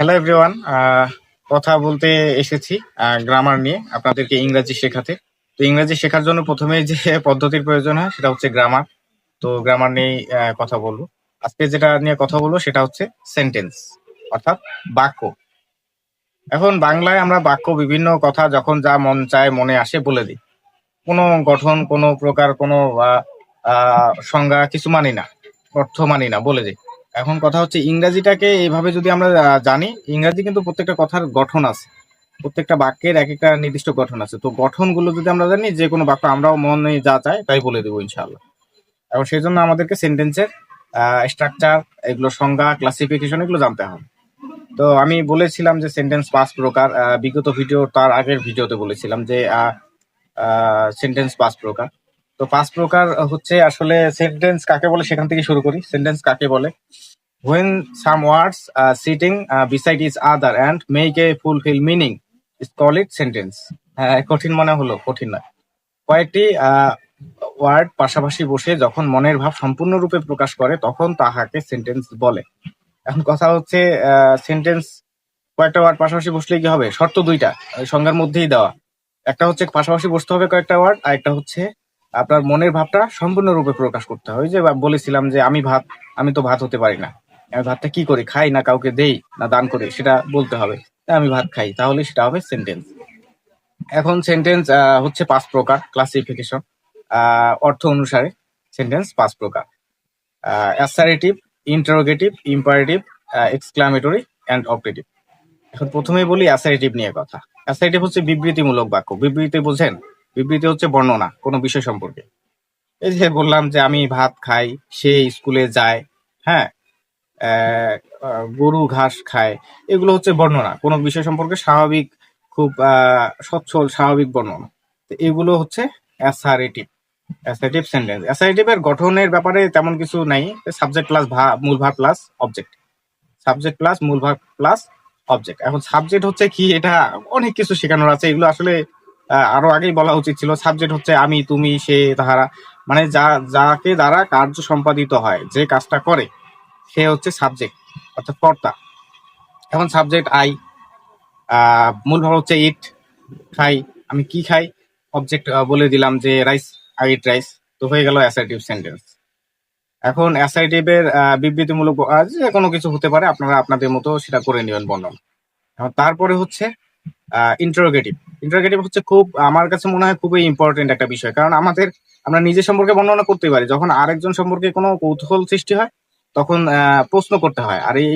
Hello everyone. কথা বলতে এসেছি গ্রামার নিয়ে আপনাদেরকে ইংরাজি শেখাতে। তো ইংরাজি শেখার জন্য প্রথমেই যে পদ্ধতির প্রয়োজন হয় সেটা হচ্ছে গ্রামার। তো গ্রামার নিয়েই কথা বলবো। আজকে যেটা নিয়ে কথা বলবো সেটা হচ্ছে সেন্টেন্স, অর্থাৎ বাক্য। এখন বাংলায় আমরা বাক্য বিভিন্ন কথা যখন যা মন চায় মনে আসে বলে দিই। কোনো গঠন, কোনো প্রকার, কোনো সংজ্ঞা কিছু মানি না, অর্থ মানি না, বলে দিই। এখন কথা হচ্ছে ইংরাজিটাকে এইভাবে যদি আমরা জানি, ইংরাজি কিন্তু প্রত্যেকটা কথার গঠন আছে, প্রত্যেকটা বাক্যের এক একটা নির্দিষ্ট গঠন আছে। তো গঠনগুলো যদি আমরা জানি, যে কোনো বাক্য আমরাও মনে যা চাই তাই বলে দেবো ইনশাআল্লাহ। এবং সেই জন্য আমাদেরকে সেন্টেন্সের স্ট্রাকচার, এগুলো সংজ্ঞা, ক্লাসিফিকেশন এগুলো জানতে হবে। তো আমি বলেছিলাম যে সেন্টেন্স পাঁচ প্রকার, বিগত ভিডিও, তার আগের ভিডিওতে বলেছিলাম যে সেন্টেন্স পাঁচ প্রকার। তো পাঁচ প্রকার হচ্ছে আসলে সেন্টেন্স কাকে বলে সেখান থেকে শুরু করি। সেন্টেন্স কাকে বলে? When some words are sitting beside each other and make a fulfill meaning is call it sentence. কঠিন মনে হলো? কঠিন নয়। কয়েকটি ওয়ার্ড পাশাপাশি বসে যখন মনের ভাব সম্পূর্ণরূপে প্রকাশ করে তখন তাহাকে সেন্টেন্স বলে। এখন কথা হচ্ছে সেন্টেন্স কয়েকটা ওয়ার্ড পাশাপাশি বসলে কি হবে? শর্ত দুইটা ওই সংজ্ঞার মধ্যেই দেওয়া। একটা হচ্ছে পাশাপাশি বসতে হবে কয়েকটা ওয়ার্ড, আর একটা হচ্ছে আপনার মনের ভাবটা সম্পূর্ণরূপে প্রকাশ করতে হয়। ওই যে বলেছিলাম যে আমি তো ভাত হতে পারি না, আমি ভাতটা কি করি, খাই না কাউকে দেই না দান করি, সেটা বলতে হবে। আমি ভাত খাই, তাহলে সেটা হবে সেন্টেন্স। এখন সেন্টেন্স হচ্ছে পাঁচ প্রকার ক্লাসিফিকেশন, অর্থ অনুসারে সেন্টেন্স পাঁচ প্রকার: assertive, interrogative, imperative, exclamatory and objective. এখন প্রথমেই বলি অ্যাসারেটিভ নিয়ে কথা। অ্যাসারেটিভ হচ্ছে বিবৃতিমূলক বাক্য। বিবৃতি বোঝেন? বিবৃতি হচ্ছে বর্ণনা কোনো বিষয় সম্পর্কে। এই যে বললাম যে আমি ভাত খাই, সে স্কুলে যায়, হ্যাঁ, গরু ঘাস খায়, এগুলো হচ্ছে বর্ণনা কোনো বিষয় সম্পর্কে, স্বাভাবিক, খুব সচ্ছল স্বাভাবিক বর্ণনা। তো এগুলো হচ্ছে অ্যাসারেটিভ, অ্যাসারেটিভ সেন্টেন্স। অ্যাসারেটিভের গঠনের ব্যাপারে তেমন কিছু নাই। সাবজেক্ট প্লাস মূল verb plus object, subject plus মূল ভার্ব প্লাস অবজেক্ট। এখন সাবজেক্ট হচ্ছে কি, এটা অনেক কিছু শেখানোর আছে। এগুলো আসলে আরো আগেই বলা উচিত ছিল। সাবজেক্ট হচ্ছে আমি, তুমি, সে, তাহারা, মানে যাকে দ্বারা কার্য সম্পাদিত হয়, যে কাজটা করে সে হচ্ছে সাবজেক্ট, অর্থাৎ কর্তা। এখন সাবজেক্ট আই, মূল ভাব হচ্ছে ইট, খাই, আমি কি খাই। অবজেক্ট বলে দিলাম যে রাইস, আই ইট রাইস। তো হয়ে গেল অ্যাসার্টিভ সেন্টেন্স। এখন অ্যাসার্টিভের বিবৃতিমূলক যে কোনো কিছু হতে পারে, আপনারা আপনাদের মতো সেটা করে নেবেন বর্ণনা। এখন তারপরে হচ্ছে ইন্টারোগেটিভ। ইন্টারোগেটিভ হচ্ছে খুব, আমার কাছে মনে হয় খুবই ইম্পর্টেন্ট একটা বিষয়। কারণ আমরা নিজের সম্পর্কে বর্ণনা করতে পারি, যখন আরেকজন সম্পর্কে কোনো কৌতূহল সৃষ্টি হয় তখন প্রশ্ন করতে হয়। আর এই